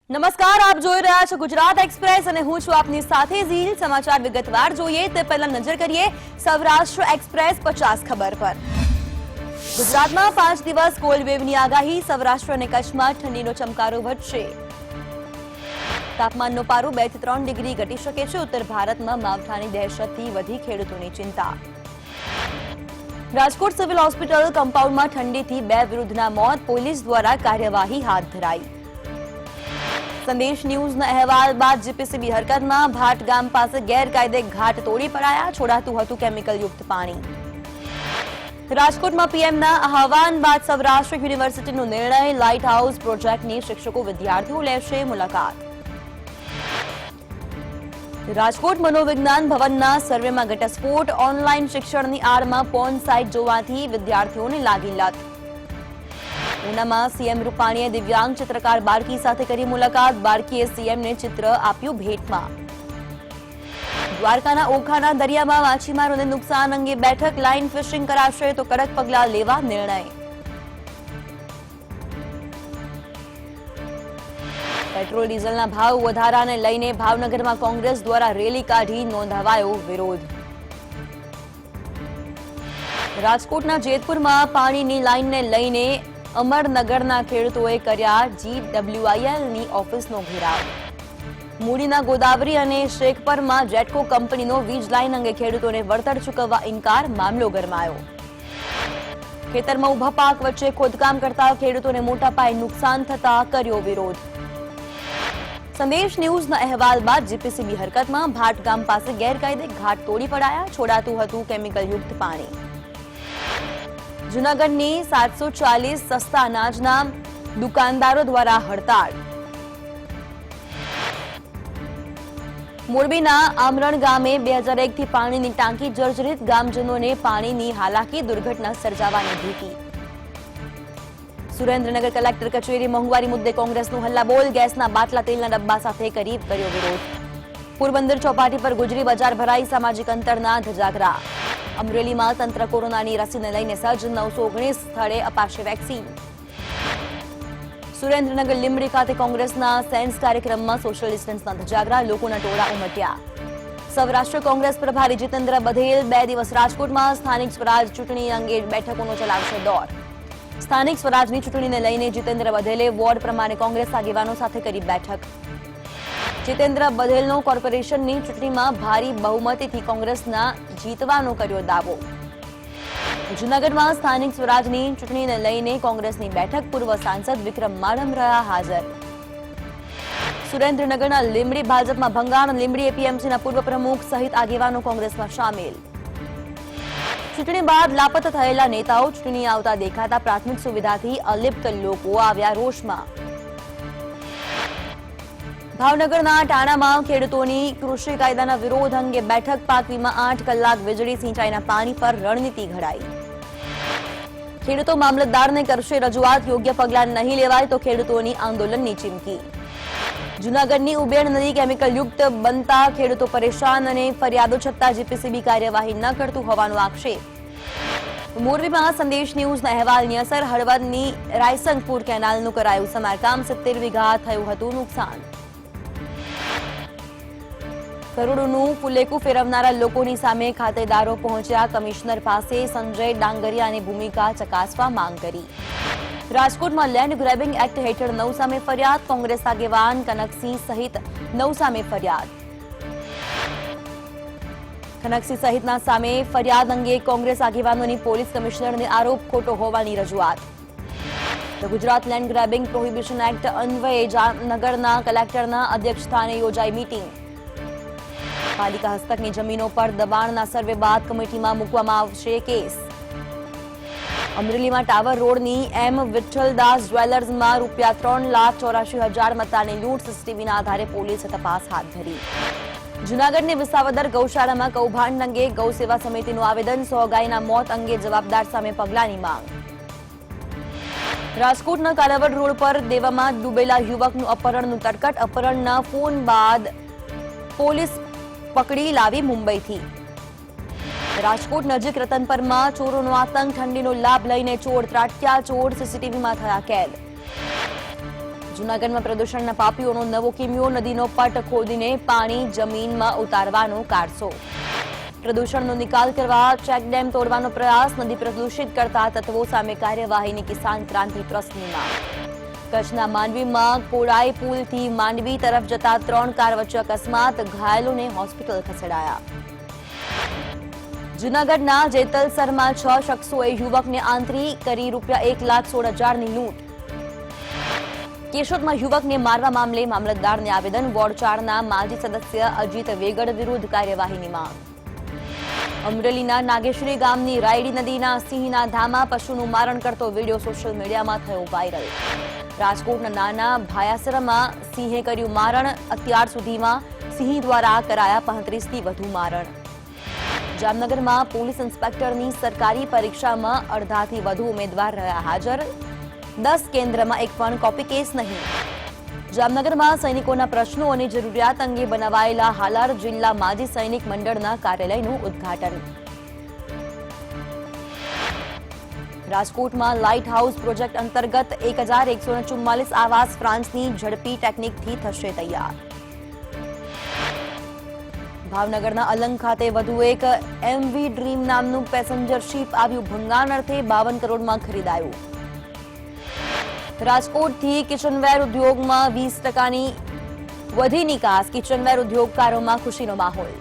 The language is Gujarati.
નમસ્કાર, આપ જોઈ રહ્યા છો ગુજરાત એક્સપ્રેસ અને હું છું આપની સાથે ઝીલ। સમાચાર વિગતવાર જોઈએ તે પહેલા નજર કરીએ સૌરાષ્ટ્ર એક્સપ્રેસ 50 ખબર પર। ગુજરાતમાં 5 દિવસ કોલ્ડ વેવની આગાહી, સૌરાષ્ટ્ર અને કચ્છમાં ઠંડીનો ચમકારો વધશે। તાપમાનનો પારો 2 થી 3 ડિગ્રી ઘટી શકે છે। ઉત્તર ભારતમાં માવઠાની દહેશતથી વધી ખેડૂતોની ચિંતા। રાજકોટ સિવિલ હોસ્પિટલ કમ્પાઉન્ડમાં ઠંડીથી 2 વિરુદ્ધના મોત, પોલીસ દ્વારા કાર્યવાહી હાથ ધરાઈ। સંદેશ ન્યૂઝના અહેવાલ બાદ જીપીસીબી હરકતમાં, ભાટ ગામ પાસે ગેરકાયદે ઘાટ તોડી પડાયા, છોડાતું હતું કેમિકલયુક્ત પાણી। રાજકોટમાં પીએમના આહવાન બાદ સૌરાષ્ટ્ર યુનિવર્સિટીનો નિર્ણય, લાઇટ હાઉસ પ્રોજેક્ટની શિક્ષકો વિદ્યાર્થીઓ લેશે મુલાકાત। રાજકોટ મનોવિજ્ઞાન ભવનના સર્વેમાં ઘટસ્ફોટ, ઓનલાઈન શિક્ષણની આડમાં પોર્ન સાઇટ જોવાથી વિદ્યાર્થીઓને લાગી લત। ઉનામાં સીએમ રૂપાણીએ દિવ્યાંગ ચિત્રકાર બાળકી સાથે કરી મુલાકાત, બાળકીએ સીએમને ચિત્ર આપ્યું ભેટમાં। દ્વારકાના ઓખાના દરિયામાં માછીમારોને નુકસાન અંગે બેઠક, લાઇન ફિશિંગ કરાશે તો કડક પગલાં લેવા નિર્ણય। પેટ્રોલ ડીઝલના ભાવ વધારાને લઈને ભાવનગરમાં કોંગ્રેસ દ્વારા રેલી કાઢી નોંધાવાયો વિરોધ। રાજકોટના જેતપુરમાં પાણીની લાઇનને લઈને અમરનગરના ખેડૂતોએ કર્યા GWILની ઓફિસનો ઘેરાવ। મૂડીના ગોદાવરી અને શેખપરમાં જેટકો કંપનીનો વીજ લાઇન અંગે ખેડૂતોને વળતર ચૂકવવા ઇનકાર, મામલો ગરમાયો। ખેતરમાં ઉભા પાક વચ્ચે ખોદકામ કરતા ખેડૂતોને મોટા પાયે નુકસાન થતા કર્યો વિરોધ। સંદેશ ન્યૂઝના અહેવાલ બાદ જીપીસીબી હરકતમાં, ભાટ ગામ પાસે ગેરકાયદે ઘાટ તોડી પડાયા, છોડાતું હતું કેમિકલયુક્ત પાણી। જૂનાગઢની 740 સસ્તા અનાજના દુકાનદારો દ્વારા હડતાળ। મોરબીના આમરણ ગામે 2001 થી પાણીની ટાંકી જર્જરિત, ગામજનોને પાણીની હાલાકી, દુર્ઘટના સર્જાવાની ભીતિ। સુરેન્દ્રનગર કલેક્ટર કચેરી મોંઘવારી મુદ્દે કોંગ્રેસનું હલ્લાબોલ, ગેસના બાટલા તેલના ડબ્બા સાથે કર્યો વિરોધ। પોરબંદર ચોપાટી પર ગુજરી બજાર ભરાઈ, સામાજિક અંતરના ધજાગરા। અમરેલીમાં તંત્ર કોરોનાની રસીને લઈને સજ્જ, 919 સ્થળે અપાશે વેક્સિન। સુરેન્દ્રનગર લીંબડી ખાતે કોંગ્રેસના સેન્સ કાર્યક્રમમાં સોશિયલ ડિસ્ટન્સના ધજાગરા, લોકોના ટોળા ઉમટ્યા। સૌરાષ્ટ્ર કોંગ્રેસ પ્રભારી જીતેન્દ્ર બધેલ 2 દિવસ રાજકોટમાં, સ્થાનિક સ્વરાજ ચૂંટણી અંગે બેઠકોનો ચલાવશે દોર। સ્થાનિક સ્વરાજની ચૂંટણીને લઈને જીતેન્દ્ર બધેલે વોર્ડ પ્રમાણે કોંગ્રેસ આગેવાનો સાથે કરી બેઠક। જીતેન્દ્ર બધેલનો કોર્પોરેશનની ચૂંટણીમાં ભારી બહુમતીથી કોંગ્રેસના જીતવાનો કર્યો દાવો। જૂનાગઢમાં સ્થાનિક સ્વરાજની ચૂંટણીને લઈને કોંગ્રેસની બેઠક, પૂર્વ સાંસદ વિક્રમ માડમ રહ્યા હાજર। સુરેન્દ્રનગરના લીંબડી ભાજપમાં ભંગાણ, લીંબડી એપીએમસીના પૂર્વ પ્રમુખ સહિત આગેવાનો કોંગ્રેસમાં સામેલ। ચૂંટણી બાદ લાપતા થયેલા નેતાઓ ચૂંટણી આવતા દેખાતા, પ્રાથમિક સુવિધાથી અલિપ્ત લોકો આવ્યા રોષમાં। ભાવનગરના ટાણામાં ખેડૂતોની કૃષિ કાયદાના વિરોધ અંગે બેઠક, પાક વીમા, 8 કલાક વીજળી, સિંચાઈના પાણી પર રણનીતિ ઘડાઈ। ખેડૂતો મામલતદારને કરશે રજૂઆત, યોગ્ય પગલાં નહીં લેવાય તો ખેડૂતોની આંદોલનની ચીમકી। જૂનાગઢની ઉબેણ નદી કેમિકલયુક્ત બનતા ખેડૂતો પરેશાન અને ફરિયાદો છતાં જીપીસીબી કાર્યવાહી ન કરતું હોવાનો આક્ષેપ। મોરબીમાં સંદેશ ન્યૂઝના અહેવાલની અસર, હળવદની રાયસંગપુર કેનાલનું કરાયું સમારકામ, 70 વીઘા થયું હતું નુકસાન। કરોડોનું ફુલેકું ફેરવનારા લોકોની સામે ખાતેદારો પહોંચ્યા કમિશનર પાસે, સંજય ડાંગરિયાની ભૂમિકા ચકાસવા માંગ કરી। રાજકોટમાં લેન્ડ ગ્રેબિંગ એક્ટ હેઠળ 9 સામે ફરિયાદ, કોંગ્રેસ આગેવાન કનકસિંહ સહિત 9 સામે ફરિયાદ। કનકસિંહ સહિતના સામે ફરિયાદ અંગે કોંગ્રેસ આગેવાનોની પોલીસ કમિશનરને આરોપ ખોટો હોવાની રજૂઆત। Gujarat land grabbing prohibition act અન્વયે જામનગરના કલેક્ટરના અધ્યક્ષસ્થાને યોજાઈ મીટિંગ। પાલિકા હસ્તકની જમીનો પર દબાણના સર્વે બાદ કમિટીમાં મૂકવામાં આવશે કેસ। અમરેલીમાં ટાવર રોડની એમ વિઠ્ઠલદાસ જ્વેલર્સમાં ₹3,84,000 મત્તાની લૂંટ, સીસીટીવીના આધારે પોલીસે તપાસ હાથ ધરી। જૂનાગઢની વિસાવદર ગૌશાળામાં કૌભાંડ અંગે ગૌસેવા સમિતિનું આવેદન, 100 ગાયના મોત અંગે જવાબદાર સામે પગલાંની માંગ। રાજકોટના કાલાવડ રોડ પર દેવામાં ડૂબેલા યુવકનું અપહરણનું તરકટ, અપહરણના ફોન બાદ પોલીસ પકડી લાવી મુંબઈથી। રાજકોટ નજીક રતનપરમાં ચોરોનો આતંક, ઠંડીનો લાભ લઈને ચોર ત્રાટક્યા, ચોર સીસીટીવીમાં થયા કેદ। જૂનાગઢમાં પ્રદૂષણના પાપીઓનો નવો કિમિયો, નદીનો પટ ખોદીને પાણી જમીનમાં ઉતારવાનો કારસો. પ્રદૂષણનો નિકાલ કરવા ચેકડેમ તોડવાનો પ્રયાસ, નદી પ્રદૂષિત કરતા તત્વો સામે કાર્યવાહીની કિસાન ક્રાંતિ ટ્રસ્ટની માંગ. કચ્છના માંડવીમાં કોડાઈ પુલથી માંડવી તરફ જતા 3 કાર વચ્ચે અકસ્માત, ઘાયલોને હોસ્પિટલ ખસેડાયા. જૂનાગઢના જેતલસરમાં 6 શખ્સોએ યુવકને આંતરી કરી ₹1,16,000ની લૂંટ. કેશોદમાં યુવકને મારવા મામલે મામલતદારને આવેદન, વોર્ડ 4ના માજી સદસ્ય અજીત વેગડ વિરુદ્ધ કાર્યવાહીની માંગ. અમરેલીના નાગેશ્વરી ગામની રાયડી નદીના સિંહના ધામા પશુનું મારણ કરતો વિડીયો સોશિયલ મીડિયામાં થયો વાયરલ. રાજકોટના નાના ભાયાસરમાં સિંહે કર્યું મારણ, અત્યાર સુધીમાં સિંહ દ્વારા કરાયા 35થી વધુ મારણ. જામનગરમાં પોલીસ ઇન્સ્પેક્ટરની સરકારી પરીક્ષામાં અડધાથી વધુ ઉમેદવાર રહ્યા હાજર, 10 કેન્દ્રમાં એક પણ કોપી કેસ નહીં. જામનગરમાં સૈનિકોના પ્રશ્નો અને જરૂરિયાત અંગે બનાવાયેલા હાલાર જિલ્લા માજી સૈનિક મંડળના કાર્યાલયનું ઉદ્ઘાટન. રાજકોટમાં લાઇટ હાઉસ પ્રોજેક્ટ અંતર્ગત 1144 આવાસ ફ્રાન્સની ઝડપી ટેકનિકથી થશે તૈયાર. ભાવનગરના અલંગ ખાતે વધુ એક MV ડ્રીમ નામનું પેસેન્જર શિપ આવ્યું ભંગાણ અર્થે 52 કરોડમાં ખરીદાયું. રાજકોટથી કિચનવેર ઉદ્યોગમાં 20% વધી નિકાસ, કિચનવેર ઉદ્યોગકારોમાં ખુશીનો માહોલ.